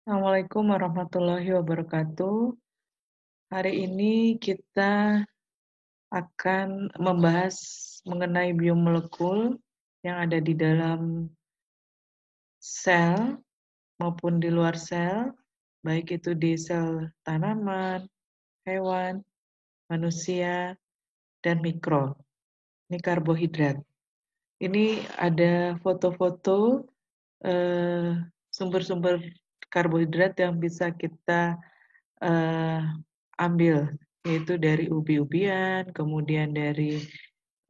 Assalamualaikum warahmatullahi wabarakatuh. Hari ini kita akan membahas mengenai biomolekul yang ada di dalam sel maupun di luar sel, baik itu di sel tanaman, hewan, manusia, dan mikro. Ini karbohidrat. Ini ada foto-foto sumber-sumber karbohidrat yang bisa kita eh, ambil, yaitu dari ubi-ubian, kemudian dari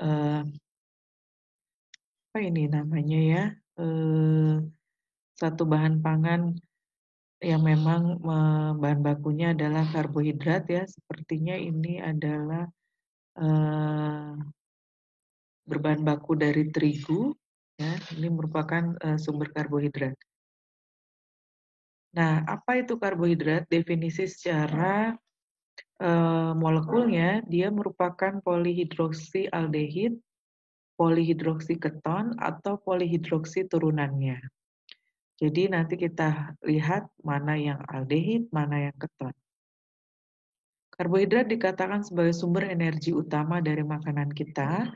eh, apa ini namanya ya, eh, satu bahan pangan yang memang bahan bakunya adalah karbohidrat ya. Sepertinya ini adalah eh, berbahan baku dari terigu, ya. Ini merupakan sumber karbohidrat. Nah, apa itu karbohidrat? Definisi secara molekulnya, dia merupakan polihidroksialdehid, polihidroksiketon, atau polihidroksi turunannya. Jadi nanti kita lihat mana yang aldehid, mana yang keton. Karbohidrat dikatakan sebagai sumber energi utama dari makanan kita.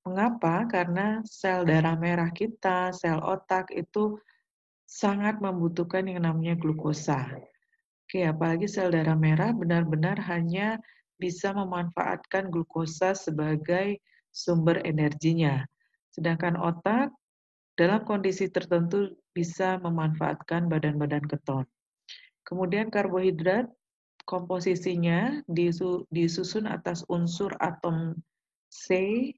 Mengapa? Karena sel darah merah kita, sel otak itu sangat membutuhkan yang namanya glukosa. Oke, apalagi sel darah merah benar-benar hanya bisa memanfaatkan glukosa sebagai sumber energinya. Sedangkan otak dalam kondisi tertentu bisa memanfaatkan badan-badan keton. Kemudian karbohidrat komposisinya disusun atas unsur atom C,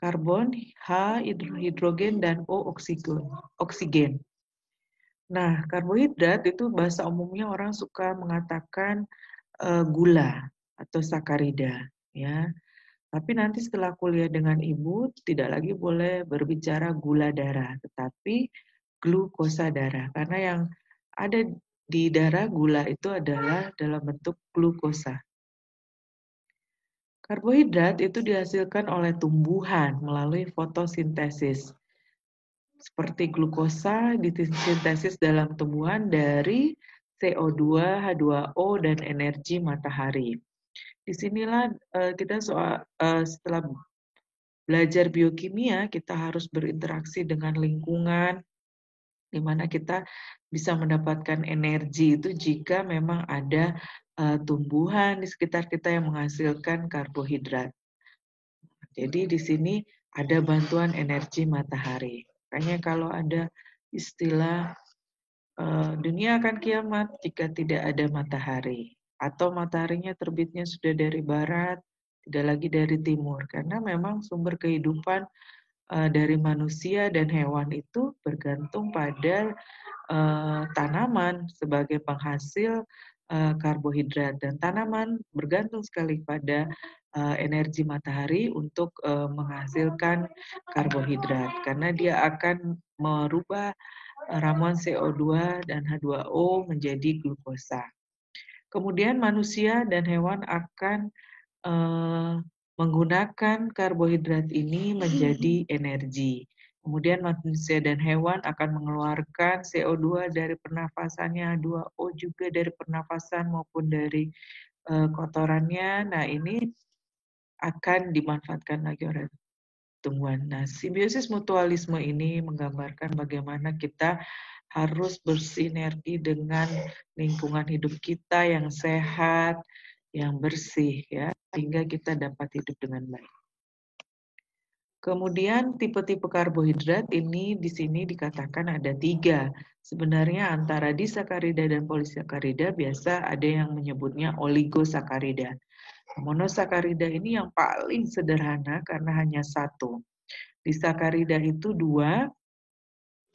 karbon, H, hidrogen, dan O, oksigen. Nah, karbohidrat itu bahasa umumnya orang suka mengatakan gula atau sakarida, ya. Tapi nanti setelah kuliah dengan Ibu, tidak lagi boleh berbicara gula darah, tetapi glukosa darah. Karena yang ada di darah gula itu adalah dalam bentuk glukosa. Karbohidrat itu dihasilkan oleh tumbuhan melalui fotosintesis. Seperti glukosa disintesis dalam tumbuhan dari CO2, H2O, dan energi matahari. Disinilah kita setelah belajar biokimia, kita harus berinteraksi dengan lingkungan, di mana kita bisa mendapatkan energi itu jika memang ada tumbuhan di sekitar kita yang menghasilkan karbohidrat. Jadi di sini ada bantuan energi matahari. Makanya kalau ada istilah dunia akan kiamat jika tidak ada matahari, atau mataharinya terbitnya sudah dari barat, tidak lagi dari timur, karena memang sumber kehidupan dari manusia dan hewan itu bergantung pada tanaman sebagai penghasil karbohidrat, dan tanaman bergantung sekali pada energi matahari untuk menghasilkan karbohidrat, karena dia akan merubah ramuan CO2 dan H2O menjadi glukosa. Kemudian manusia dan hewan akan menggunakan karbohidrat ini menjadi energi. Kemudian manusia dan hewan akan mengeluarkan CO2 dari pernafasannya, H2O juga dari pernafasan maupun dari kotorannya. Nah, ini akan dimanfaatkan lagi oleh tumbuhan. Nah, simbiosis mutualisme ini menggambarkan bagaimana kita harus bersinergi dengan lingkungan hidup kita yang sehat, yang bersih, ya, sehingga kita dapat hidup dengan baik. Kemudian tipe-tipe karbohidrat ini di sini dikatakan ada 3. Sebenarnya antara disakarida dan polisakarida biasa ada yang menyebutnya oligosakarida. Monosakarida ini yang paling sederhana karena hanya 1. Disakarida itu 2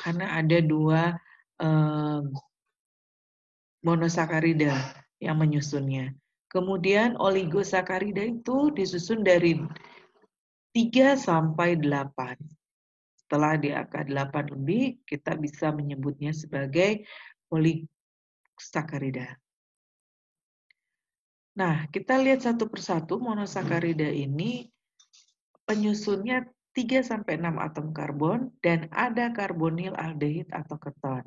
karena ada 2 monosakarida yang menyusunnya. Kemudian oligosakarida itu disusun dari 3 sampai 8. Setelah di angka 8 lebih, kita bisa menyebutnya sebagai polisakarida. Nah, kita lihat satu persatu monosakarida ini penyusunnya 3 sampai 6 atom karbon dan ada karbonil aldehid atau keton.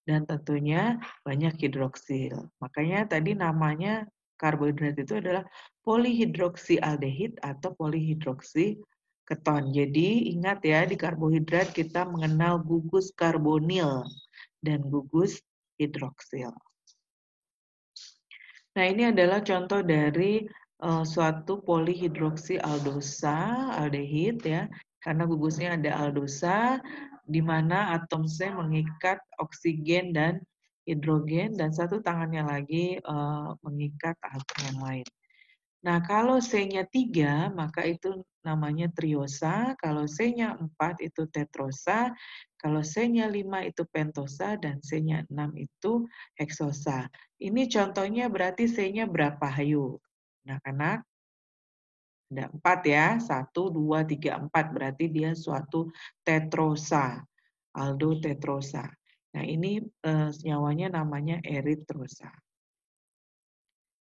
dan tentunya banyak hidroksil. Makanya tadi namanya karbohidrat itu adalah polihidroksialdehid atau polihidroksiketon. Jadi ingat ya, di karbohidrat kita mengenal gugus karbonil dan gugus hidroksil. Nah, ini adalah contoh dari suatu polihidroksialdosa, aldehid ya, karena gugusnya ada aldosa, di mana atom C mengikat oksigen dan hidrogen, dan satu tangannya lagi mengikat atom yang lain. Nah, kalau C-nya 3, maka itu namanya triosa, kalau C-nya 4 itu tetrosa, kalau C-nya 5 itu pentosa, dan C-nya 6 itu heksosa. Ini contohnya berarti C-nya berapa? Hayu. Anak-anak, ada 4 ya, 1, 2, 3, 4, berarti dia suatu tetrosa, aldotetrosa. Nah, ini senyawanya namanya eritrosa.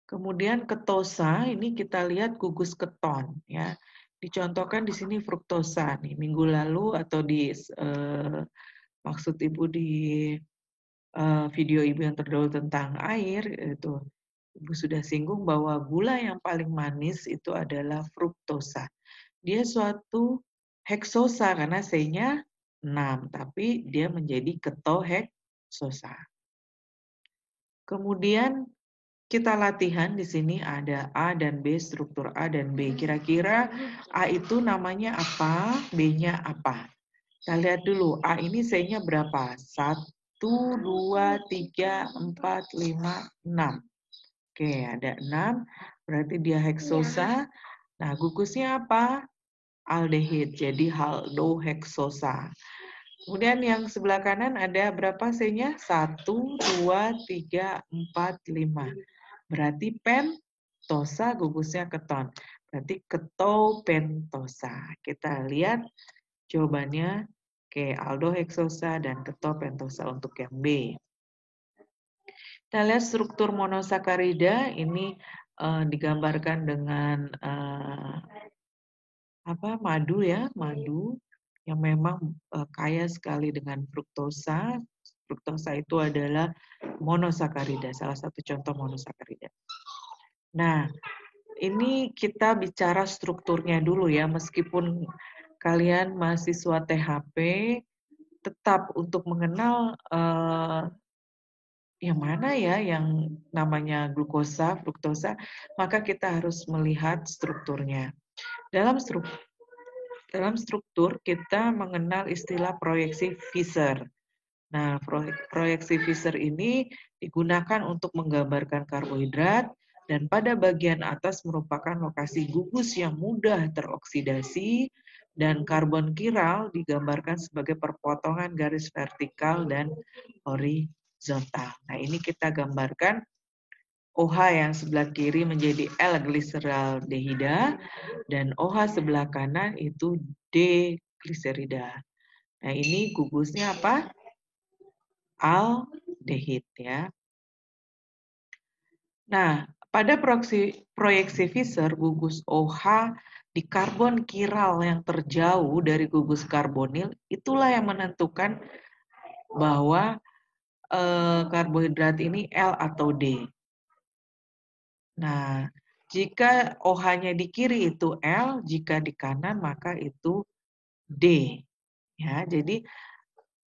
Kemudian ketosa, ini kita lihat gugus keton ya. Dicontohkan di sini fruktosa nih. Minggu lalu atau di maksud Ibu di video Ibu yang terdahulu tentang air itu Ibu sudah singgung bahwa gula yang paling manis itu adalah fruktosa. Dia suatu heksosa karena C-nya 6, tapi dia menjadi ketoheksosa. Kemudian kita latihan di sini ada A dan B, struktur A dan B. Kira-kira A itu namanya apa, B-nya apa? Kita lihat dulu, A ini C-nya berapa? 1, 2, 3, 4, 5, 6. Oke, ada 6, berarti dia heksosa. Nah, gugusnya apa? Aldehid, jadi haldoheksosa. Kemudian yang sebelah kanan ada berapa C-nya? 1, 2, 3, 4, 5. Berarti pentosa gugusnya keton. Berarti ketopentosa. Kita lihat jawabannya ke aldoheksosa dan ketopentosa untuk yang B. Kita lihat struktur monosakarida ini digambarkan dengan madu ya, madu yang memang kaya sekali dengan fruktosa. Fruktosa itu adalah monosakarida, salah satu contoh monosakarida. Nah, ini kita bicara strukturnya dulu ya, meskipun kalian mahasiswa THP, tetap untuk mengenal yang mana ya yang namanya glukosa, fruktosa, maka kita harus melihat strukturnya. Dalam struktur kita mengenal istilah proyeksi Fischer. Nah, proyeksi Fischer ini digunakan untuk menggambarkan karbohidrat dan pada bagian atas merupakan lokasi gugus yang mudah teroksidasi dan karbon kiral digambarkan sebagai perpotongan garis vertikal dan horizontal. Nah, ini kita gambarkan OH yang sebelah kiri menjadi L-gliseraldehida dan OH sebelah kanan itu D-gliserida. Nah, ini gugusnya apa? Aldehid ya. Nah, pada proyeksi Fischer, gugus OH di karbon kiral yang terjauh dari gugus karbonil, itulah yang menentukan bahwa karbohidrat ini L atau D. Nah, jika OH-nya di kiri itu L, jika di kanan maka itu D. Ya, jadi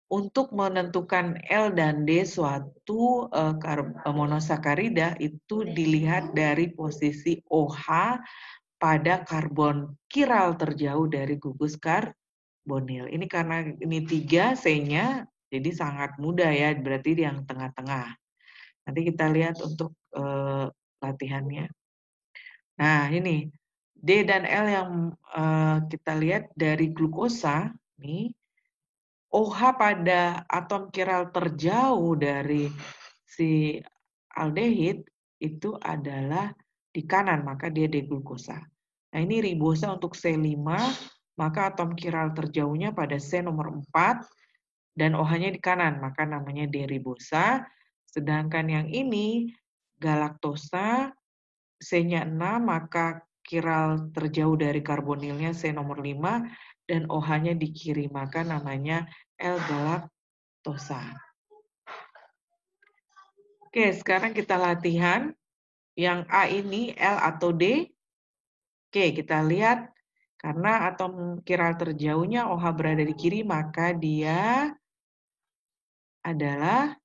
untuk menentukan L dan D suatu monosakarida itu dilihat dari posisi OH pada karbon kiral terjauh dari gugus karbonil. Ini karena ini 3 C-nya, jadi sangat mudah ya, berarti yang tengah-tengah. Nanti kita lihat untuk latihannya. Nah, ini D dan L yang kita lihat dari glukosa, nih, OH pada atom kiral terjauh dari si aldehid itu adalah di kanan, maka dia D-glukosa. Nah, ini ribosa untuk C5, maka atom kiral terjauhnya pada C nomor 4 dan OH-nya di kanan, maka namanya D-ribosa. Sedangkan yang ini galaktosa, C-nya 6, maka kiral terjauh dari karbonilnya C nomor 5 dan OH-nya di kiri, maka namanya L-galaktosa. Oke, sekarang kita latihan. Yang A ini L atau D? Oke, kita lihat. Karena atom kiral terjauhnya OH berada di kiri, maka dia adalah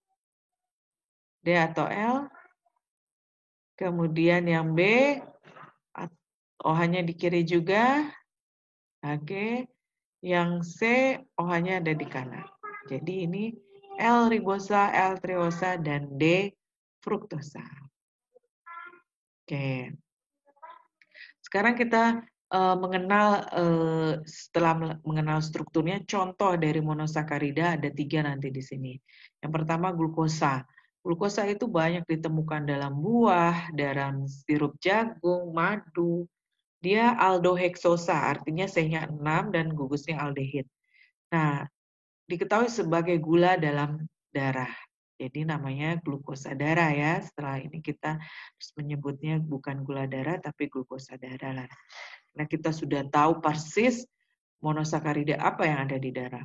D atau L. Kemudian yang B, OH-nya di kiri juga. Oke. Yang C, OH-nya ada di kanan. Jadi ini L ribosa, L triosa, dan D fruktosa. Oke. Sekarang kita setelah mengenal strukturnya, contoh dari monosakarida ada 3 nanti di sini. Yang pertama glukosa. Glukosa itu banyak ditemukan dalam buah, dalam sirup jagung, madu. Dia aldoheksosa, artinya C-nya 6 dan gugusnya aldehid. Nah, diketahui sebagai gula dalam darah. Jadi namanya glukosa darah ya. Setelah ini kita harus menyebutnya bukan gula darah tapi glukosa darah lah. Nah, kita sudah tahu persis monosakarida apa yang ada di darah.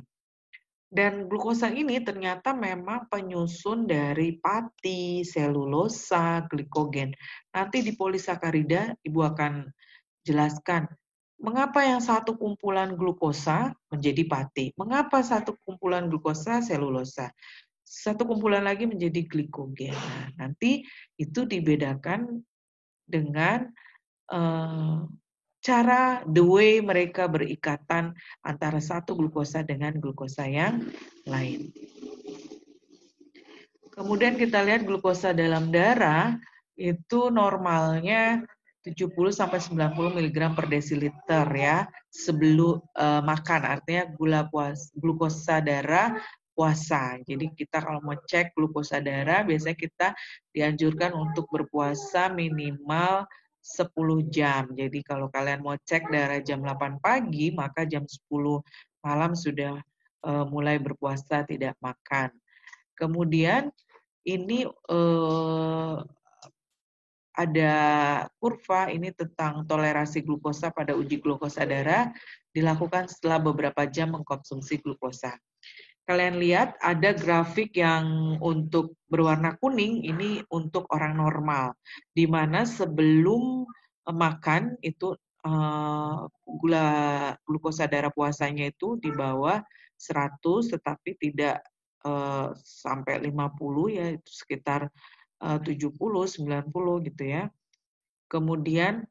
Dan glukosa ini ternyata memang penyusun dari pati, selulosa, glikogen. Nanti di polisakarida Ibu akan jelaskan mengapa yang satu kumpulan glukosa menjadi pati, mengapa satu kumpulan glukosa selulosa, satu kumpulan lagi menjadi glikogen. Nah, nanti itu dibedakan dengan cara the way mereka berikatan antara satu glukosa dengan glukosa yang lain. Kemudian kita lihat glukosa dalam darah itu normalnya 70 sampai 90 mg per desiliter ya sebelum makan, artinya glukosa darah puasa. Jadi kita kalau mau cek glukosa darah biasanya kita dianjurkan untuk berpuasa minimal 10 jam. Jadi kalau kalian mau cek darah jam 8 pagi, maka jam 10 malam sudah mulai berpuasa tidak makan. Kemudian ini ada kurva ini tentang toleransi glukosa pada uji glukosa darah dilakukan setelah beberapa jam mengkonsumsi glukosa. Kalian lihat ada grafik yang untuk berwarna kuning ini untuk orang normal, di mana sebelum makan itu glukosa darah puasanya itu di bawah 100 tetapi tidak sampai 50 ya, itu sekitar 70, 90 gitu ya. Kemudian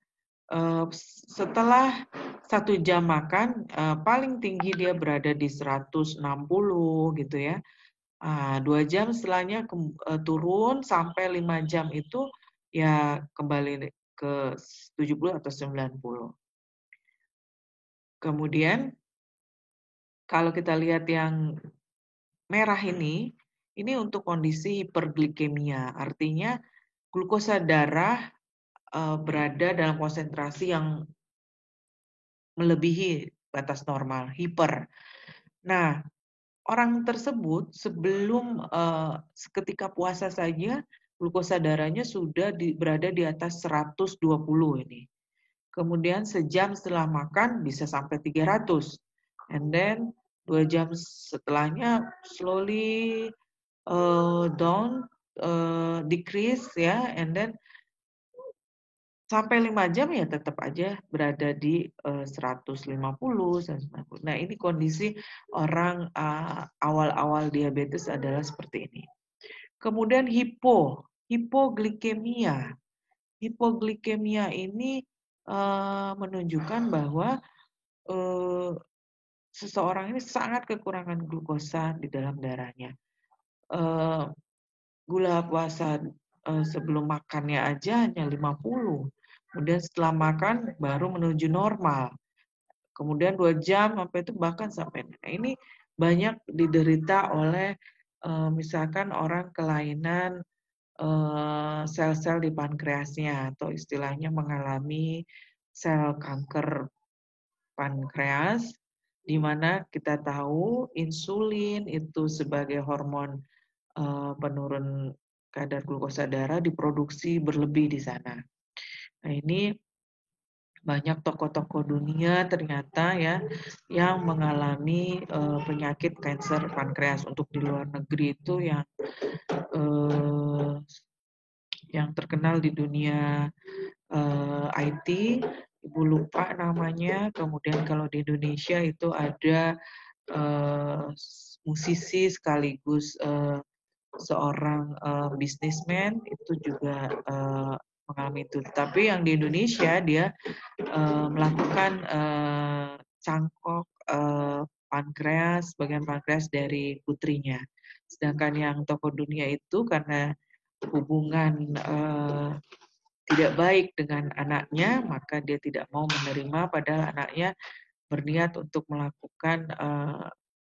setelah 1 jam makan, paling tinggi dia berada di 160 gitu ya. 2 jam setelahnya turun sampai 5 jam itu ya kembali ke 70 atau 90. Kemudian kalau kita lihat yang merah ini untuk kondisi hiperglikemia, artinya glukosa darah berada dalam konsentrasi yang melebihi batas normal, hiper. Nah, orang tersebut sebelum ketika puasa saja glukosa darahnya sudah berada di atas 120 ini. Kemudian sejam setelah makan bisa sampai 300. And then 2 jam setelahnya slowly down, decrease ya, and then sampai 5 jam ya tetap aja berada di 150, 190. Nah, ini kondisi orang awal-awal diabetes adalah seperti ini. Kemudian hipoglikemia. Hipoglikemia ini menunjukkan bahwa seseorang ini sangat kekurangan glukosa di dalam darahnya. Gula puasa sebelum makannya aja hanya 50. Kemudian setelah makan baru menuju normal. Kemudian 2 jam sampai itu bahkan sampai. Nah, ini banyak diderita oleh misalkan orang kelainan sel-sel di pankreasnya atau istilahnya mengalami sel kanker pankreas, di mana kita tahu insulin itu sebagai hormon penurun kadar glukosa darah diproduksi berlebih di sana. Nah, ini banyak tokoh-tokoh dunia ternyata ya yang mengalami penyakit kanker pankreas. Untuk di luar negeri itu yang yang terkenal di dunia IT, Ibu lupa namanya. Kemudian kalau di Indonesia itu ada musisi sekaligus seorang bisnismen, itu juga mengalami itu. Tapi yang di Indonesia dia melakukan cangkok pankreas, bagian pankreas dari putrinya. Sedangkan yang tokoh dunia itu karena hubungan tidak baik dengan anaknya, maka dia tidak mau menerima, padahal anaknya berniat untuk melakukan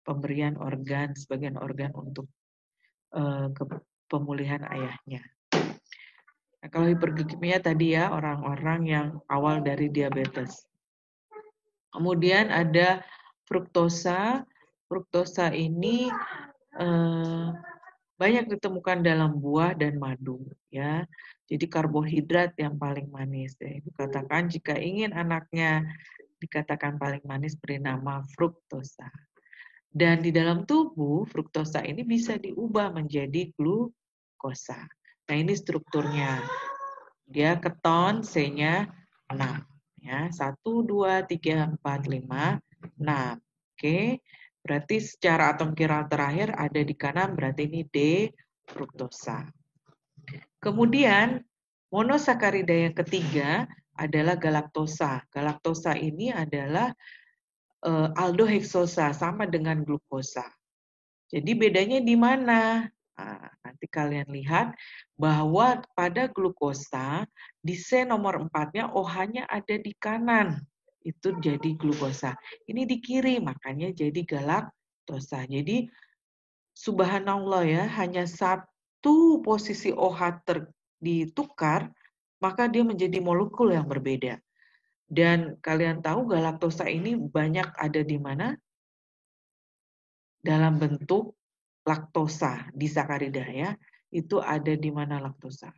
pemberian organ, sebagian organ untuk pemulihan ayahnya. Nah, kalau hiperglikemia tadi ya orang-orang yang awal dari diabetes. Kemudian ada fruktosa. Fruktosa ini banyak ditemukan dalam buah dan madu, ya. Jadi karbohidrat yang paling manis. Ya. Dikatakan jika ingin anaknya dikatakan paling manis, beri nama fruktosa. Dan di dalam tubuh fruktosa ini bisa diubah menjadi glukosa. Nah ini strukturnya. Dia keton, C-nya 6. Ya, 1, 2, 3, 4, 5, 6. Oke, berarti secara atom chiral terakhir ada di kanan, berarti ini D, fruktosa. Kemudian, monosakarida yang ketiga adalah galaktosa. Galaktosa ini adalah aldoheksosa, sama dengan glukosa. Jadi bedanya di mana? Nah, nanti kalian lihat bahwa pada glukosa di C nomor 4-nya OH-nya ada di kanan. Itu jadi glukosa. Ini di kiri, makanya jadi galaktosa. Jadi subhanallah ya, hanya satu posisi OH ditukar, maka dia menjadi molekul yang berbeda. Dan kalian tahu galaktosa ini banyak ada di mana? Dalam bentuk laktosa disakarida ya. Itu ada di mana laktosa?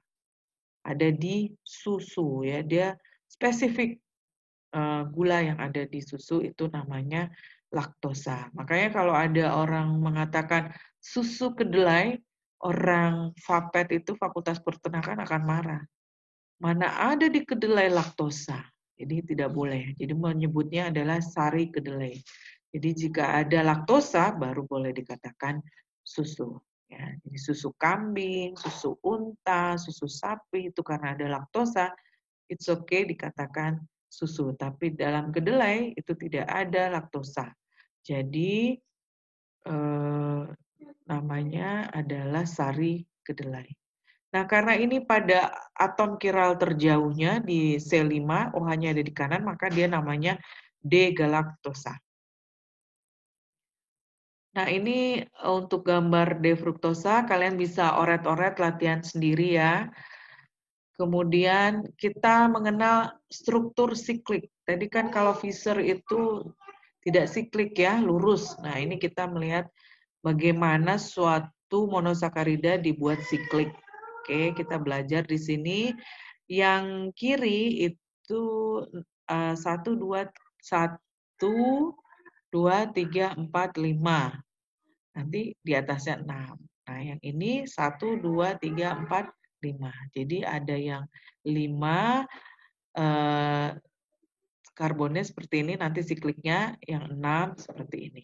Ada di susu ya. Dia spesifik gula yang ada di susu itu namanya laktosa. Makanya kalau ada orang mengatakan susu kedelai, orang FAPET itu Fakultas Peternakan akan marah. Mana ada di kedelai laktosa? Jadi tidak boleh. Jadi menyebutnya adalah sari kedelai. Jadi jika ada laktosa baru boleh dikatakan susu. Ya, jadi susu kambing, susu unta, susu sapi itu karena ada laktosa, it's okay dikatakan susu. Tapi dalam kedelai itu tidak ada laktosa. Jadi namanya adalah sari kedelai. Nah, karena ini pada atom chiral terjauhnya di C5, OH-nya ada di kanan, maka dia namanya D-galaktosa. Nah, ini untuk gambar D-fruktosa, kalian bisa oret-oret latihan sendiri ya. Kemudian kita mengenal struktur siklik. Tadi kan kalau Fischer itu tidak siklik ya, lurus. Nah, ini kita melihat bagaimana suatu monosakarida dibuat siklik. Oke, kita belajar di sini. Yang kiri itu 1, 2, 3, 4, 5. Nanti di atasnya 6. Nah, yang ini 1, 2, 3, 4, 5. Jadi ada yang 5 karbonnya seperti ini, nanti sikliknya yang 6 seperti ini.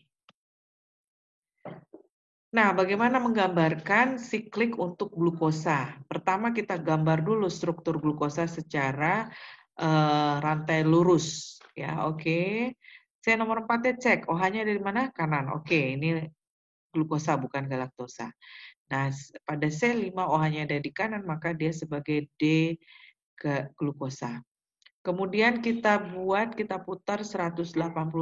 Nah, bagaimana menggambarkan siklik untuk glukosa? Pertama kita gambar dulu struktur glukosa secara rantai lurus. Ya, oke. C nomor 4-nya cek, OH-nya dari mana? Kanan. Oke, ini glukosa bukan galaktosa. Nah, pada C5 OH-nya ada di kanan, maka dia sebagai D ke glukosa. Kemudian kita putar 180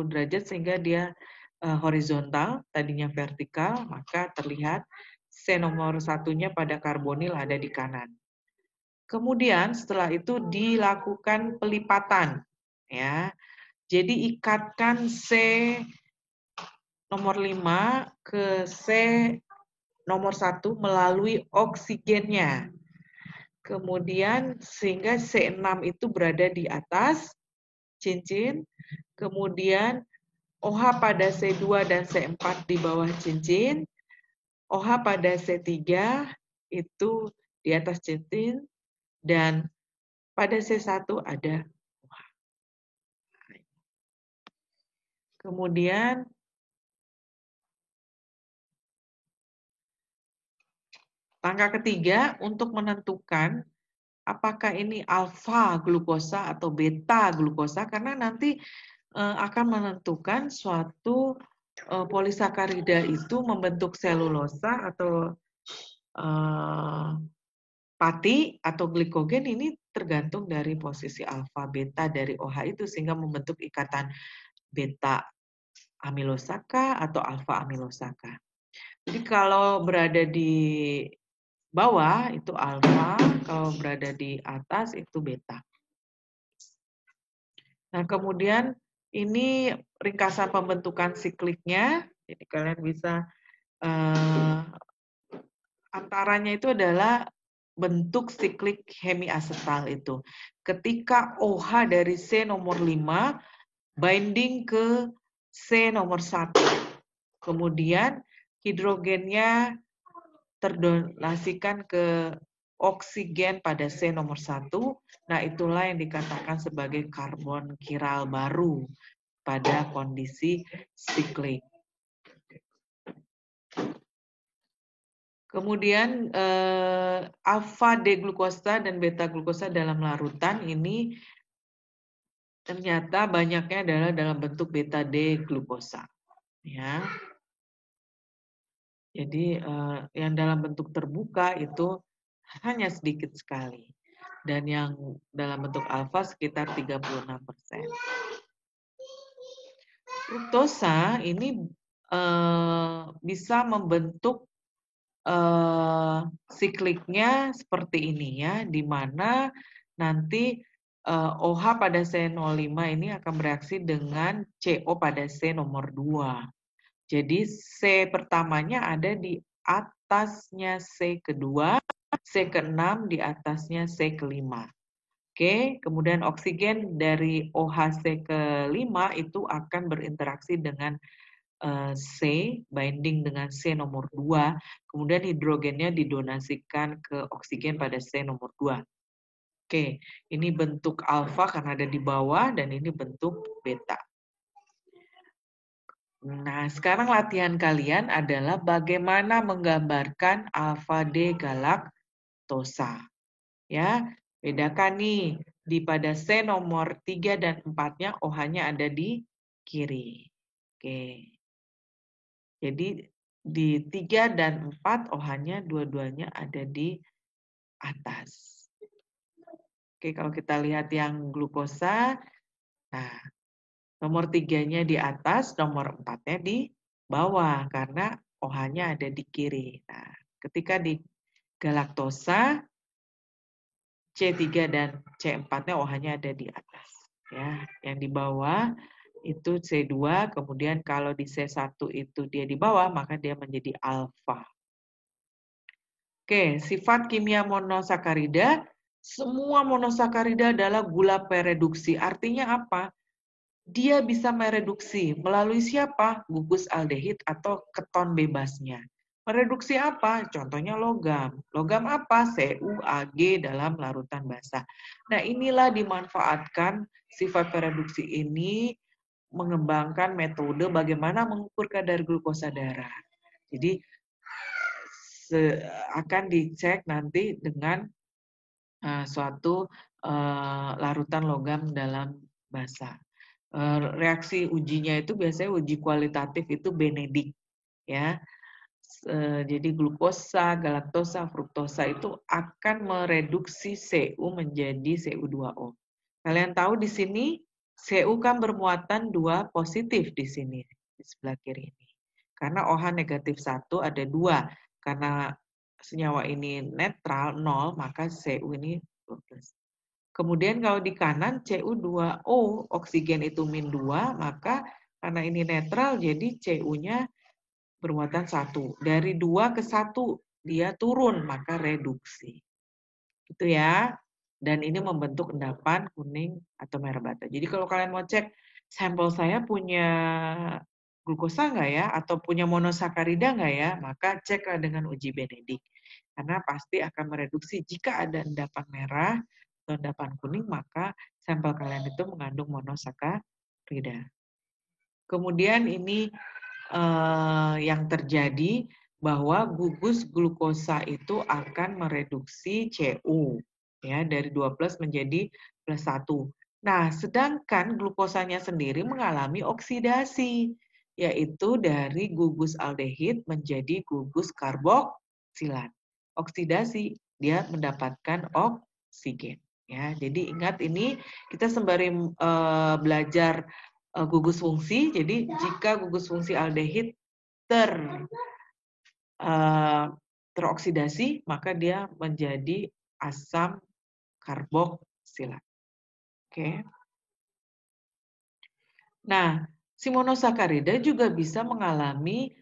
derajat sehingga dia horizontal, tadinya vertikal, maka terlihat C nomor 1-nya pada karbonil ada di kanan. Kemudian setelah itu dilakukan pelipatan, ya. Jadi ikatkan C nomor 5 ke C nomor 1 melalui oksigennya. Kemudian sehingga C6 itu berada di atas cincin, kemudian OH pada C2 dan C4 di bawah cincin, OH pada C3 itu di atas cincin, Dan pada C1 ada OH. Kemudian langkah ketiga untuk menentukan apakah ini alfa glukosa atau beta glukosa, karena nanti akan menentukan suatu polisakarida itu membentuk selulosa atau pati atau glikogen, ini tergantung dari posisi alfa beta dari OH itu, sehingga membentuk ikatan beta amilosaka atau alfa amilosaka. Jadi kalau berada di bawah itu alfa, kalau berada di atas itu beta. Nah, kemudian ini ringkasan pembentukan sikliknya. Jadi kalian bisa antaranya itu adalah bentuk siklik hemiasetal itu. Ketika OH dari C nomor 5 binding ke C nomor 1. Kemudian hidrogennya terdonasikan ke oksigen pada C nomor 1. Nah, itulah yang dikatakan sebagai karbon kiral baru pada kondisi siklik. Kemudian alfa D glukosa dan beta glukosa dalam larutan ini ternyata banyaknya adalah dalam bentuk beta D glukosa. Ya. Jadi yang dalam bentuk terbuka itu hanya sedikit sekali. Dan yang dalam bentuk alfa sekitar 36%. Fruktosa ini bisa membentuk sikliknya seperti ini ya, di mana nanti OH pada C05 ini akan bereaksi dengan CO pada C nomor 2. Jadi C pertamanya ada di atasnya C kedua, C ke-6 di atasnya C ke-5. Oke, kemudian oksigen dari OHC ke-5 itu akan berinteraksi dengan C, binding dengan C nomor 2, kemudian hidrogennya didonasikan ke oksigen pada C nomor 2. Oke, ini bentuk alfa karena ada di bawah, dan ini bentuk beta. Nah, sekarang latihan kalian adalah bagaimana menggambarkan alfa D galaktosa. Ya, bedakan nih, di pada C nomor 3 dan 4-nya OH-nya ada di kiri. Oke. Jadi di 3 dan 4 OH-nya dua-duanya ada di atas. Oke, kalau kita lihat yang glukosa, nah nomor 3-nya di atas, nomor 4-nya di bawah karena OH-nya ada di kiri. Nah, ketika di galaktosa C3 dan C4-nya OH-nya ada di atas. Ya, yang di bawah itu C2, kemudian kalau di C1 itu dia di bawah, maka dia menjadi alfa. Oke, sifat kimia monosakarida, semua monosakarida adalah gula pereduksi. Artinya apa? Dia bisa mereduksi melalui siapa? Gugus aldehid atau keton bebasnya. Mereduksi apa? Contohnya logam. Logam apa? CuAg dalam larutan basah. Nah, inilah dimanfaatkan sifat pereduksi ini mengembangkan metode bagaimana mengukur kadar glukosa darah. Jadi akan dicek nanti dengan suatu larutan logam dalam basah. Reaksi ujinya itu biasanya uji kualitatif itu Benedict ya. Jadi glukosa, galaktosa, fruktosa itu akan mereduksi Cu menjadi Cu2O. Kalian tahu di sini Cu kan bermuatan 2 positif di sini di sebelah kiri ini. Karena OH negatif 1 ada 2. Karena senyawa ini netral 0, maka Cu ini plus. Kemudian kalau di kanan Cu2O, oksigen itu min 2, maka karena ini netral jadi Cu-nya bermuatan 1. Dari 2 ke 1 dia turun, maka reduksi. Gitu ya. Dan ini membentuk endapan kuning atau merah bata. Jadi kalau kalian mau cek sampel saya punya glukosa nggak ya, atau punya monosakarida nggak ya, maka ceklah dengan uji Benedict. karena pasti akan mereduksi. Jika ada endapan merah atau endapan kuning, maka sampel kalian itu mengandung monosakarida. Kemudian ini yang terjadi bahwa gugus glukosa itu akan mereduksi Cu ya dari 2+ menjadi +1. Nah, sedangkan glukosanya sendiri mengalami oksidasi, yaitu dari gugus aldehid menjadi gugus karboksilat. Oksidasi, dia mendapatkan oksigen. Ya, jadi ingat ini kita sembari belajar gugus fungsi. Jadi jika gugus fungsi aldehid teroksidasi, maka dia menjadi asam karboksilat. Oke. Nah, si monosakarida juga bisa mengalami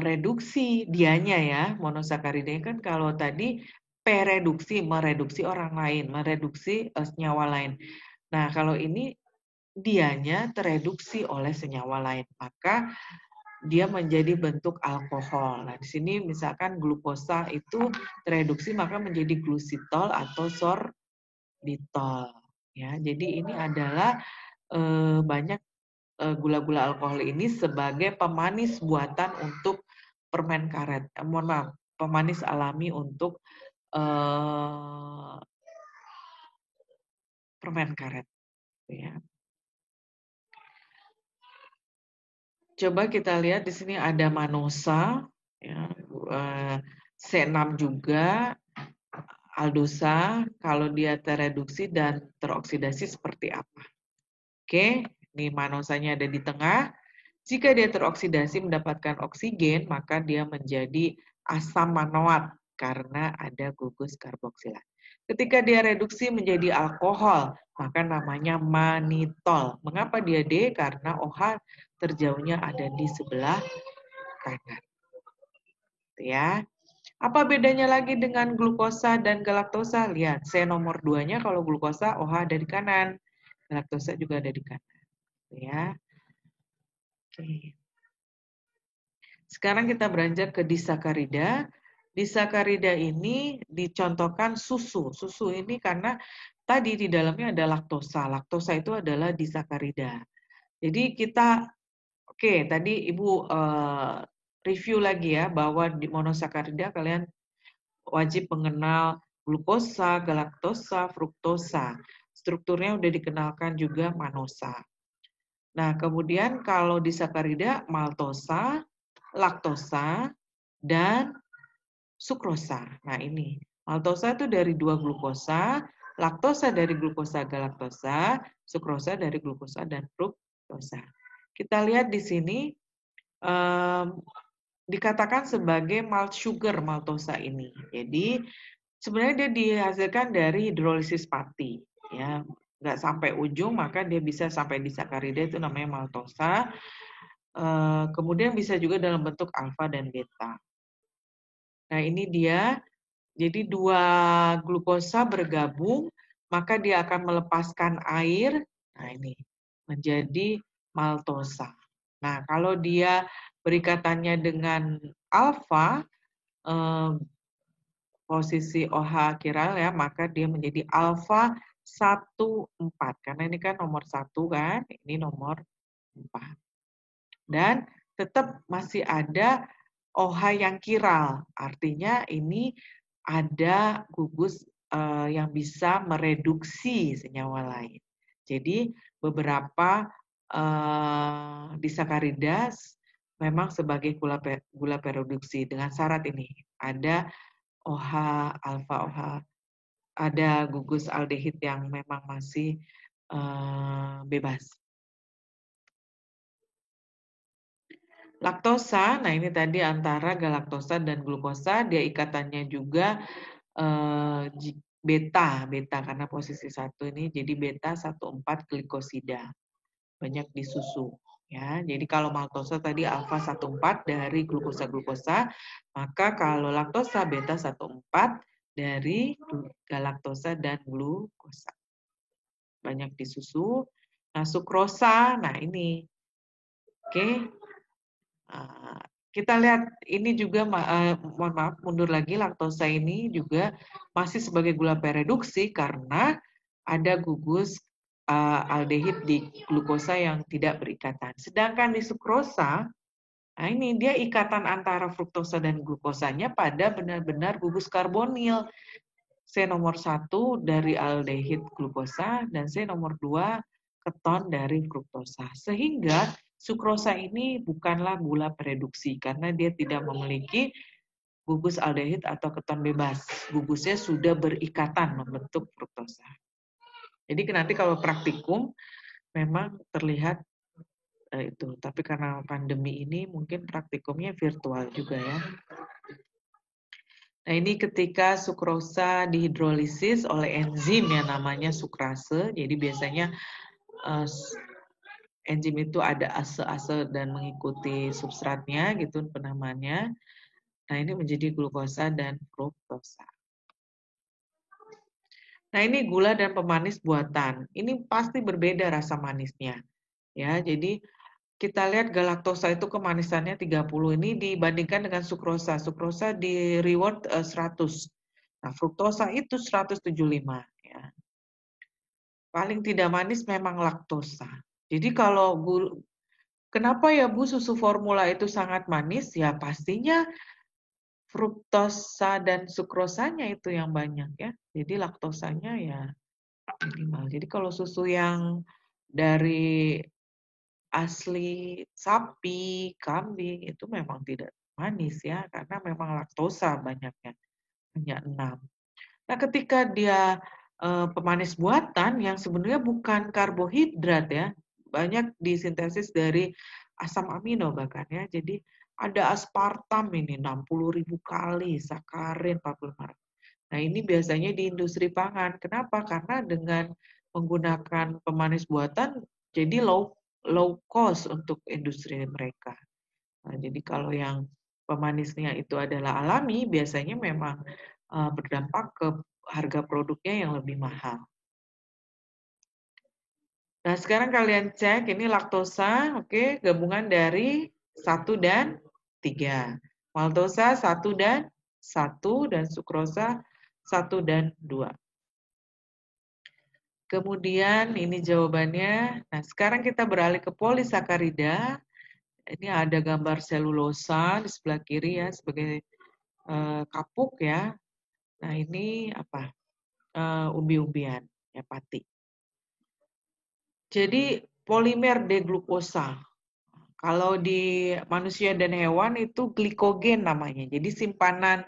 reduksi dianya ya. Monosakarida kan kalau tadi pereduksi, mereduksi orang lain, mereduksi senyawa lain. Nah, kalau ini dianya tereduksi oleh senyawa lain, maka dia menjadi bentuk alkohol. Nah, di sini misalkan glukosa itu tereduksi maka menjadi glusitol atau sorbitol. Ya, jadi ini adalah banyak gula-gula alkohol ini sebagai pemanis buatan untuk permen karet. Mohon maaf, pemanis alami untuk permen karet. Ya. Coba kita lihat di sini ada manosa, ya, C6 juga, aldosa, kalau dia tereduksi dan teroksidasi seperti apa. Oke, ini manosanya ada di tengah. Jika dia teroksidasi mendapatkan oksigen, maka dia menjadi asam manoat karena ada gugus karboksilat. Ketika dia reduksi menjadi alkohol, maka namanya manitol. Mengapa dia D? Karena OH terjauhnya ada di sebelah kanan. Ya. Apa bedanya lagi dengan glukosa dan galaktosa? Lihat, C nomor 2-nya kalau glukosa OH ada di kanan, galaktosa juga ada di kanan. Ya. Oke. Sekarang kita beranjak ke disakarida. Disakarida ini dicontohkan susu. Susu ini karena tadi di dalamnya ada laktosa. Laktosa itu adalah disakarida. Jadi kita, oke, tadi Ibu review lagi ya, bahwa di monosakarida kalian wajib mengenal glukosa, galaktosa, fruktosa. Strukturnya udah dikenalkan juga manosa. Nah, kemudian kalau disakarida, maltosa, laktosa, dan sukrosa. Nah, ini. Maltosa itu dari 2 glukosa, laktosa dari glukosa galaktosa, sukrosa dari glukosa dan fruktosa. Kita lihat di sini dikatakan sebagai malt sugar maltosa ini. Jadi sebenarnya dia dihasilkan dari hidrolisis pati, ya, nggak sampai ujung maka dia bisa sampai disakarida itu namanya maltosa. Kemudian bisa juga dalam bentuk alfa dan beta. Nah ini dia, jadi 2 glukosa bergabung maka dia akan melepaskan air. Nah ini menjadi maltosa. Nah kalau dia berikatannya dengan alfa, posisi OH chiral ya, maka dia menjadi alfa 1,4. Karena ini kan nomor 1 kan, ini nomor 4. Dan tetap masih ada OH yang chiral. Artinya ini ada gugus yang bisa mereduksi senyawa lain. Jadi beberapa disakarida memang sebagai gula pereduksi dengan syarat ini. Ada OH, alfa OH, ada gugus aldehid yang memang masih bebas. Laktosa, nah ini tadi antara galaktosa dan glukosa, dia ikatannya juga beta karena posisi 1 ini, jadi beta 1,4 glikosida, banyak di susu. Ya, jadi kalau maltosa tadi alfa 1,4 dari glukosa, maka kalau laktosa beta 1,4 dari galaktosa dan glukosa. Banyak di susu. Nah, sukrosa, nah ini. Oke. Kita lihat ini juga, mohon maaf, mundur lagi, laktosa ini juga masih sebagai gula pereduksi karena ada gugus aldehid di glukosa yang tidak berikatan. Sedangkan di sukrosa, nah ini dia ikatan antara fruktosa dan glukosanya pada benar-benar gugus karbonil. C nomor 1 dari aldehid glukosa dan C nomor 2 keton dari fruktosa. Sehingga sukrosa ini bukanlah gula pereduksi karena dia tidak memiliki gugus aldehid atau keton bebas. Gugusnya sudah berikatan membentuk fruktosa. Jadi nanti kalau praktikum memang terlihat itu, tapi karena pandemi ini mungkin praktikumnya virtual juga ya. Nah, ini ketika sukrosa dihidrolisis oleh enzim yang namanya sukrase. Jadi biasanya enzim itu ada ase-ase dan mengikuti substratnya gitu penamaannya. Nah, ini menjadi glukosa dan fruktosa. Nah, ini gula dan pemanis buatan. Ini pasti berbeda rasa manisnya. Ya, jadi kita lihat galaktosa itu kemanisannya 30, ini dibandingkan dengan sukrosa. Sukrosa di reward 100. Nah, fruktosa itu 175 ya. Paling tidak manis memang laktosa. Jadi kalau kenapa ya Bu susu formula itu sangat manis? Ya pastinya fruktosa dan sukrosanya itu yang banyak ya. Jadi laktosanya ya minimal. Jadi kalau susu yang dari asli sapi, kambing itu memang tidak manis ya, karena memang laktosa banyaknya, hanya 6. Nah, ketika dia pemanis buatan yang sebenarnya bukan karbohidrat ya, banyak disintesis dari asam amino bahkan ya. Jadi ada aspartam ini 60.000 kali, sakarin 45. Nah, ini biasanya di industri pangan. Kenapa? Karena dengan menggunakan pemanis buatan jadi low cost untuk industri mereka. Nah, jadi kalau yang pemanisnya itu adalah alami, biasanya memang berdampak ke harga produknya yang lebih mahal. Nah, sekarang kalian cek ini laktosa, oke, gabungan dari 1 dan 3. Maltosa 1 dan 1 dan sukrosa 1 dan 2. Kemudian ini jawabannya. Nah, sekarang kita beralih ke polisakarida. Ini ada gambar selulosa di sebelah kiri ya sebagai kapuk ya. Nah, ini apa? Umbi-umbian ya pati. Jadi polimer deglukosa. Kalau di manusia dan hewan itu glikogen namanya. Jadi simpanan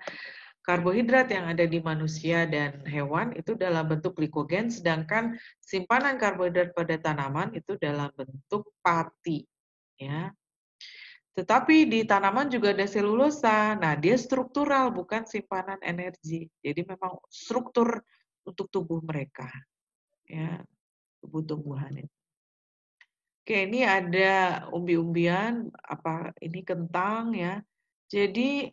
karbohidrat yang ada di manusia dan hewan itu dalam bentuk glikogen, sedangkan simpanan karbohidrat pada tanaman itu dalam bentuk pati. Ya. Tetapi di tanaman juga ada selulosa. Nah, dia struktural, bukan simpanan energi. Jadi memang struktur untuk tubuh mereka. Ya, tubuh tumbuhan itu. Oke, ini ada umbi-umbian, apa ini kentang ya. Jadi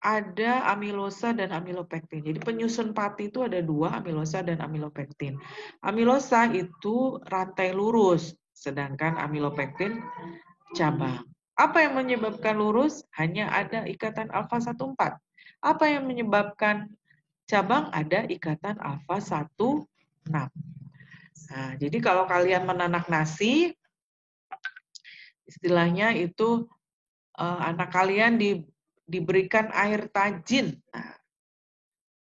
ada amilosa dan amilopektin. Jadi penyusun pati itu ada 2, amilosa dan amilopektin. Amilosa itu rantai lurus, sedangkan amilopektin cabang. Apa yang menyebabkan lurus? Hanya ada ikatan alfa 14. Apa yang menyebabkan cabang? Ada ikatan alfa 16. Nah, jadi kalau kalian menanak nasi, istilahnya itu anak kalian diberikan air tajin. Nah,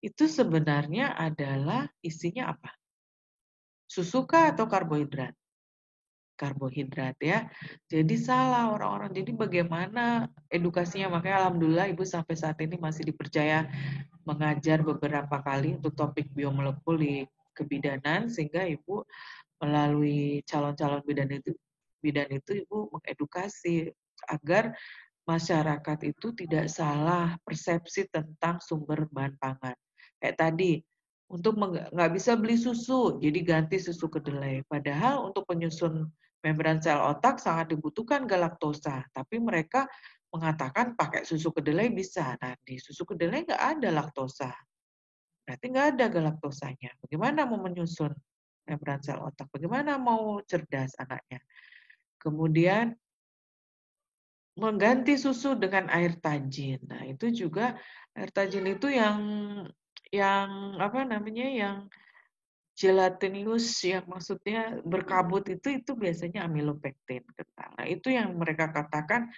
itu sebenarnya adalah isinya apa? Susu kah atau karbohidrat? Karbohidrat ya. Jadi salah orang-orang. Jadi bagaimana edukasinya? Makanya alhamdulillah Ibu sampai saat ini masih dipercaya mengajar beberapa kali untuk topik biomolekul di kebidanan, sehingga Ibu melalui calon-calon bidan itu Ibu mengedukasi agar masyarakat itu tidak salah persepsi tentang sumber bahan pangan. Kayak tadi, untuk nggak bisa beli susu, jadi ganti susu kedelai. Padahal untuk penyusun membran sel otak sangat dibutuhkan galaktosa, tapi mereka mengatakan pakai susu kedelai bisa. Nah, di susu kedelai nggak ada laktosa, berarti nggak ada galaktosanya. Bagaimana mau menyusun membran sel otak? Bagaimana mau cerdas anaknya? Kemudian mengganti susu dengan air tajin. Nah, itu juga air tajin itu yang apa namanya, yang gelatinous, yang maksudnya berkabut itu biasanya amilopektin kental. Nah, itu yang mereka katakan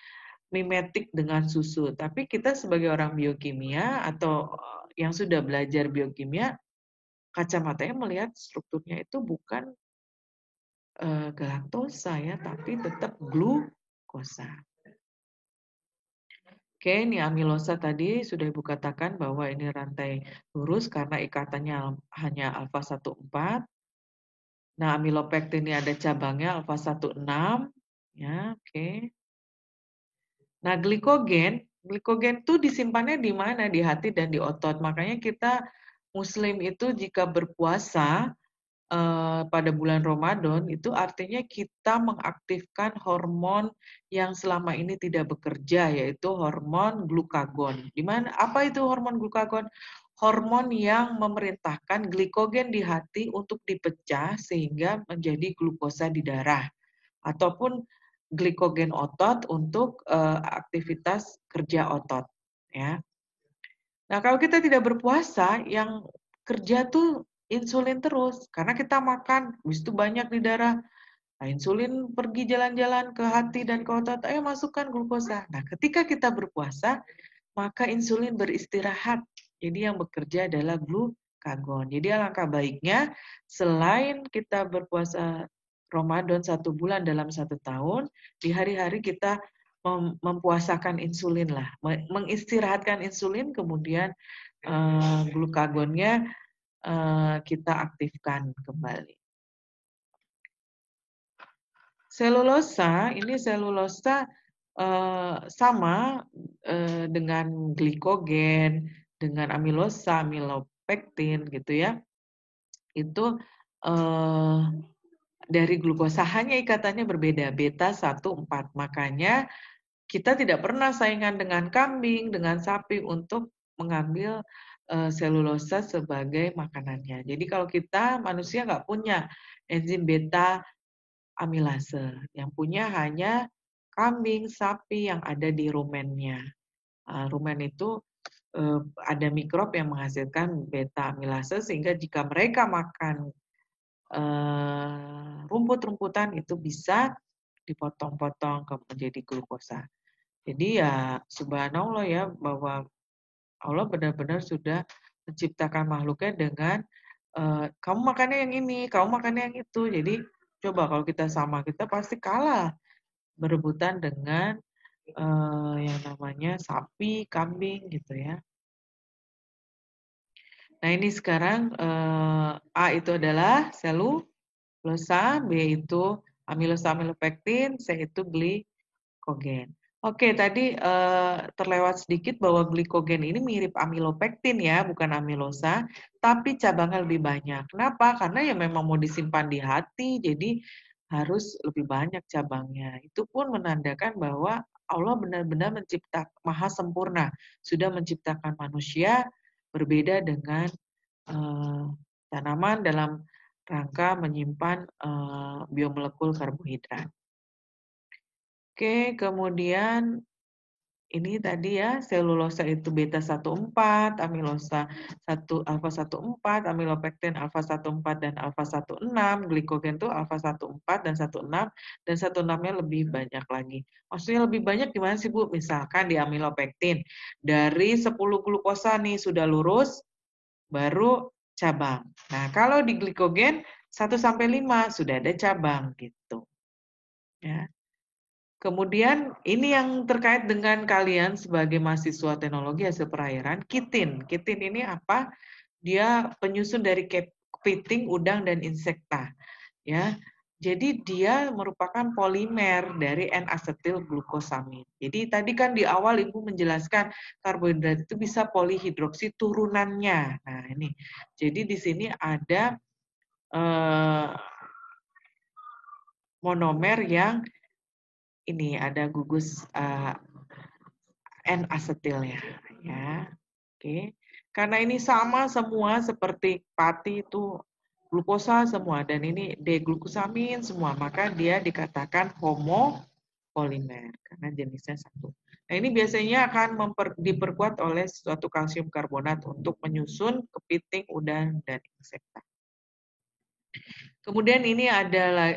mimetik dengan susu. Tapi kita sebagai orang biokimia atau yang sudah belajar biokimia, kacamatanya melihat strukturnya itu bukan galaktosa ya, tapi tetap glukosa. Oke, ini amilosa tadi sudah Ibu katakan bahwa ini rantai lurus karena ikatannya hanya alfa 14. Nah, amilopektin ini ada cabangnya alfa 16. Ya, oke. Nah, glikogen tuh disimpannya di mana? Di hati dan di otot. Makanya kita Muslim itu jika berpuasa pada bulan Ramadan itu artinya kita mengaktifkan hormon yang selama ini tidak bekerja, yaitu hormon glukagon. Di mana apa itu hormon glukagon? Hormon yang memerintahkan glikogen di hati untuk dipecah sehingga menjadi glukosa di darah, ataupun glikogen otot untuk aktivitas kerja otot, ya. Nah, kalau kita tidak berpuasa, yang kerja tuh insulin terus karena kita makan, habis itu banyak di darah. Nah, insulin pergi jalan-jalan ke hati dan ke otot, ayo masukkan glukosa. Nah, ketika kita berpuasa, maka insulin beristirahat. Jadi yang bekerja adalah glukagon. Jadi alangkah baiknya selain kita berpuasa Ramadan 1 bulan dalam 1 tahun, di hari-hari kita mempuasakan insulin lah, mengistirahatkan insulin, kemudian glukagonnya kita aktifkan kembali. Selulosa, ini selulosa sama dengan glikogen, dengan amilosa, amilopektin gitu ya. Itu dari glukosa, hanya ikatannya berbeda, beta 14. Makanya kita tidak pernah saingan dengan kambing, dengan sapi untuk mengambil selulosa sebagai makanannya. Jadi kalau kita manusia nggak punya enzim beta amilase, yang punya hanya kambing, sapi yang ada di rumennya. Rumen itu ada mikrob yang menghasilkan beta amilase, sehingga jika mereka makan rumput-rumputan itu bisa dipotong-potong menjadi glukosa. Jadi ya subhanallah ya, bahwa Allah benar-benar sudah menciptakan makhluknya dengan kamu makannya yang ini, kamu makannya yang itu. Jadi coba kalau kita sama, kita pasti kalah berebutan dengan yang namanya sapi, kambing gitu ya. Nah, ini sekarang A itu adalah selulosa, B itu amilosa amilopektin, C itu glikogen. Oke, tadi terlewat sedikit bahwa glikogen ini mirip amilopektin ya, bukan amilosa, tapi cabangnya lebih banyak. Kenapa? Karena ya memang mau disimpan di hati, jadi harus lebih banyak cabangnya. Itu pun menandakan bahwa Allah benar-benar menciptakan maha sempurna, sudah menciptakan manusia berbeda dengan tanaman dalam rangka menyimpan biomolekul karbohidrat. Oke, kemudian ini tadi ya, selulosa itu beta 14, amilosa alfa 14, amilopektin alfa 14 dan alfa 16, glikogen itu alfa 14 dan 16, dan 16-nya lebih banyak lagi. Maksudnya lebih banyak gimana sih Bu? Misalkan di amilopektin, dari 10 glukosa nih sudah lurus, baru cabang. Nah, kalau di glikogen 1 sampai 5 sudah ada cabang gitu. Ya. Kemudian ini yang terkait dengan kalian sebagai mahasiswa teknologi hasil perairan, kitin. Kitin ini apa? Dia penyusun dari kepiting, udang, dan insekta. Ya, jadi dia merupakan polimer dari N-asetil glukosamin. Jadi tadi kan di awal Ibu menjelaskan karbohidrat itu bisa polihidroksi turunannya. Nah ini, jadi di sini ada monomer yang ini ada gugus N-asetilnya, ya. Oke. Karena ini sama semua seperti pati itu glukosa semua, dan ini D-glukosamin semua, maka dia dikatakan homo polimer karena jenisnya satu. Nah, ini biasanya akan diperkuat oleh suatu kalsium karbonat untuk menyusun kepiting, udang, dan insekta. Kemudian ini ada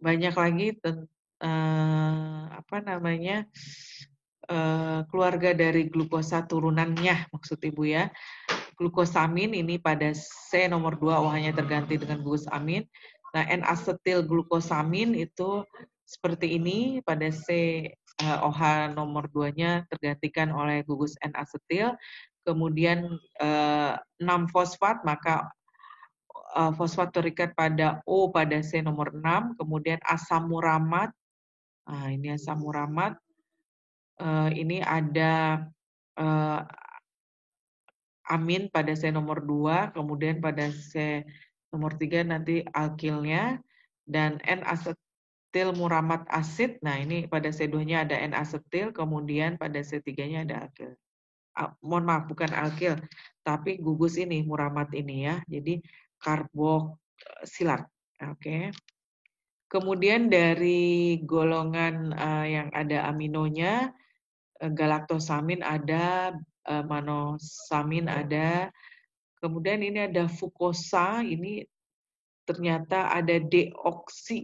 banyak lagi keluarga dari glukosa turunannya, maksud Ibu ya. Glukosamin ini pada C nomor 2 OH-nya terganti dengan gugus amin. Nah, N-asetil glukosamin itu seperti ini pada C OH nomor 2-nya tergantikan oleh gugus N-asetil. Kemudian 6 fosfat, maka fosfat terikat pada O pada C nomor 6. Kemudian asam muramat. Nah, ini asam muramat. Ini ada amin pada C nomor 2, kemudian pada C nomor 3 nanti alkilnya, dan N-asetil muramat asid. Nah, ini pada C2-nya ada N-asetil, kemudian pada C3-nya ada alkil. Mohon maaf, bukan alkil, tapi gugus ini, muramat ini ya. Jadi karboksilat. Oke. Kemudian dari golongan yang ada aminonya, galaktosamin ada, manosamin ada, kemudian ini ada fukosa, ini ternyata ada deoksi.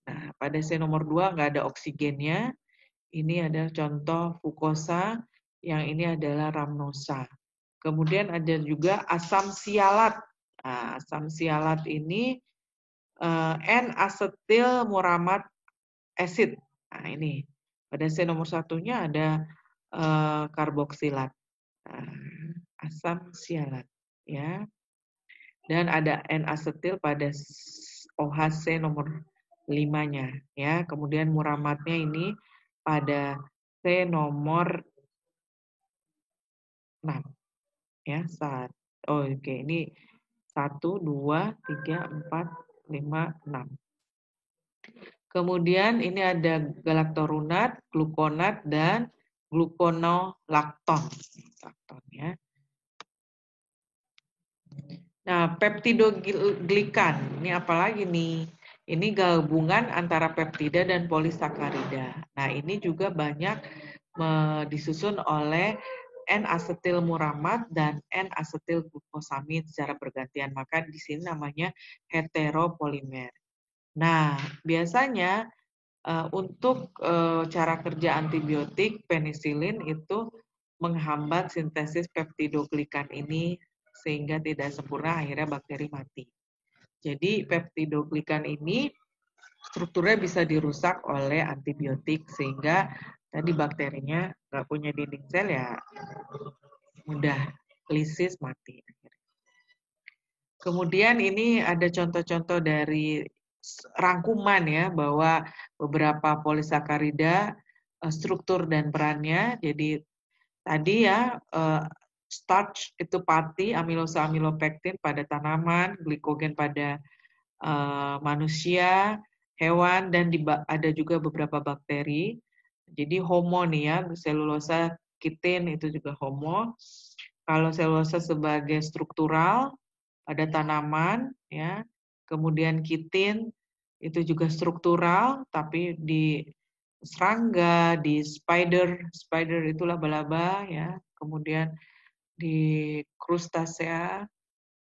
Nah, pada C nomor 2 nggak ada oksigennya. Ini ada contoh fukosa, yang ini adalah rhamnosa. Kemudian ada juga asam sialat. Nah, asam sialat ini N-asetil muramat acid. Nah, ini pada C nomor 1-nya ada karboksilat, asam sialat, ya. Dan ada N-asetil pada OHC nomor 5-nya, ya. Kemudian muramatnya ini pada C nomor 6, ya. Oke, ini 1, 2, 3, 4, 5, 6. Kemudian ini ada galaktorunat, glukonat, dan gluconolacton. Ya. Nah, peptidoglikan, ini apa lagi nih? Ini gabungan antara peptida dan polisakarida. Nah, ini juga banyak disusun oleh N-asetil muramat dan N-asetil glukosamin secara bergantian. Maka di sini namanya heteropolimer. Nah, biasanya untuk cara kerja antibiotik penisilin itu menghambat sintesis peptidoglikan ini sehingga tidak sempurna, akhirnya bakteri mati. Jadi peptidoglikan ini strukturnya bisa dirusak oleh antibiotik sehingga tadi bakterinya nggak punya dinding sel, ya mudah lisis, mati. Kemudian ini ada contoh-contoh dari rangkuman ya, bahwa beberapa polisakarida struktur dan perannya. Jadi tadi ya, starch itu pati, amilosa amilopektin pada tanaman, glikogen pada manusia, hewan, dan ada juga beberapa bakteri. Jadi homo nih ya, selulosa, kitin itu juga homo. Kalau selulosa sebagai struktural pada tanaman ya, kemudian kitin itu juga struktural, tapi di serangga, di spider itu laba-laba ya, kemudian di krustasea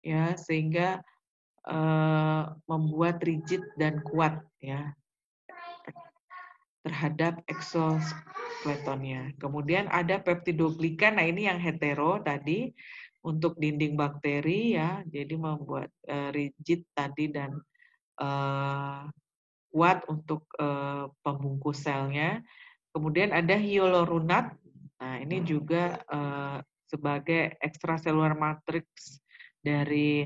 ya, sehingga membuat rigid dan kuat ya terhadap exoskeletonnya. Kemudian ada peptidoglikan, nah ini yang hetero tadi untuk dinding bakteri ya, jadi membuat rigid tadi dan kuat untuk pembungkus selnya. Kemudian ada hyaluronic, nah ini juga sebagai extracellular matrix dari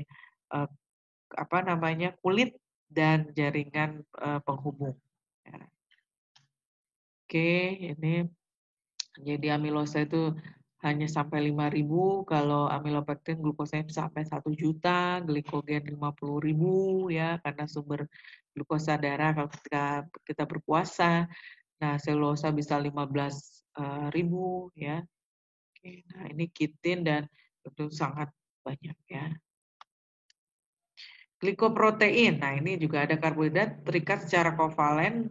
kulit dan jaringan penghubung. Ya. Oke, ini jadi amilosa itu hanya sampai 5.000, kalau amilopektin glukosanya sampai 1 juta, glikogen 50.000 ya, karena sumber glukosa darah kalau ketika kita berpuasa. Nah, selulosa bisa 15.000 ya. Oke, nah ini kitin dan itu sangat banyak ya. glikoprotein. Nah, ini juga ada karbohidrat terikat secara kovalen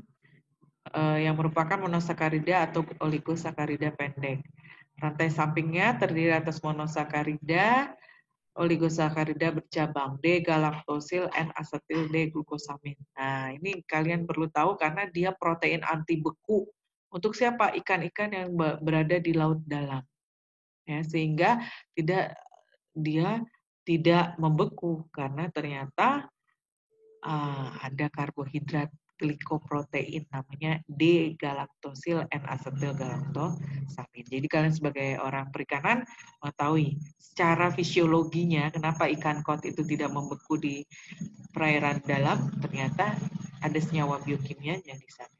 yang merupakan monosakarida atau oligosakarida pendek. Rantai sampingnya terdiri atas monosakarida, oligosakarida bercabang, D-galaktosil, N-asetil D-glukosamin. Nah, ini kalian perlu tahu karena dia protein anti beku. Untuk siapa? Ikan-ikan yang berada di laut dalam. Ya, sehingga dia tidak membeku karena ternyata ada karbohidrat glikoprotein namanya D-galaktosil N-asetil galaktosamin. Jadi kalian sebagai orang perikanan mengetahui secara fisiologinya kenapa ikan kod itu tidak membeku di perairan dalam, ternyata ada senyawa biokimia yang di sana.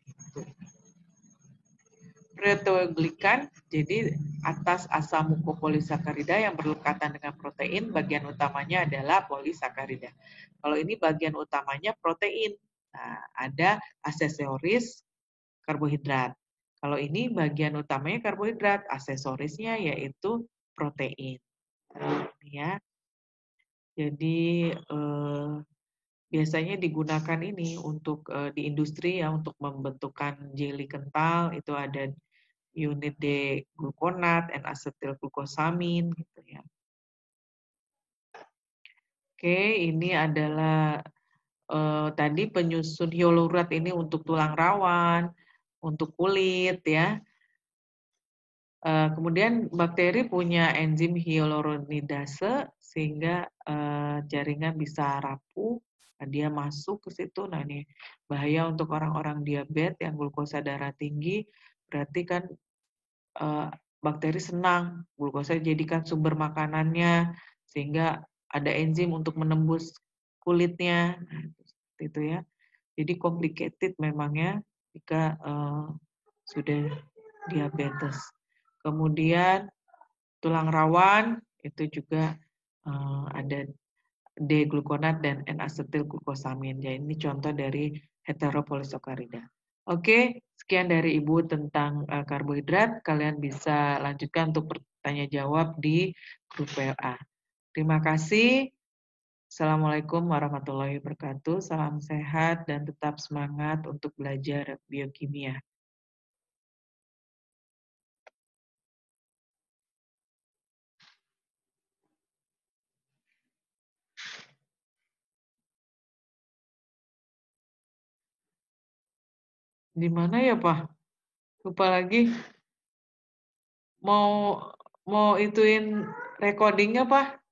Proteoglikan, jadi atas asam mukopolisakarida yang berlekatan dengan protein, bagian utamanya adalah polisakarida. Kalau ini bagian utamanya protein, nah, ada aksesoris karbohidrat. Kalau ini bagian utamanya karbohidrat, aksesorisnya yaitu protein. Ya, jadi biasanya digunakan ini untuk di industri ya untuk membentukkan jelly kental itu ada unit D glukonat, N-asetil glukosamin gitu ya. Oke, ini adalah tadi penyusun hyalurat ini untuk tulang rawan, untuk kulit ya. Kemudian bakteri punya enzim hyaluronidase sehingga jaringan bisa rapuh, dia masuk ke situ. Nah ini bahaya untuk orang-orang diabetes yang glukosa darah tinggi, berarti kan bakteri senang glukosa dijadikan sumber makanannya sehingga ada enzim untuk menembus kulitnya. Nah, seperti itu ya. Jadi complicated memangnya jika sudah diabetes. Kemudian tulang rawan itu juga ada D-glukonat dan N-asetil glukosamin. Ya, ini contoh dari heteropolisakarida. Oke, sekian dari Ibu tentang karbohidrat. Kalian bisa lanjutkan untuk bertanya jawab di grup WA. Terima kasih. Assalamualaikum warahmatullahi wabarakatuh. Salam sehat dan tetap semangat untuk belajar biokimia. Di mana ya, Pak? Lupa lagi. Mau ituin recordingnya, Pak?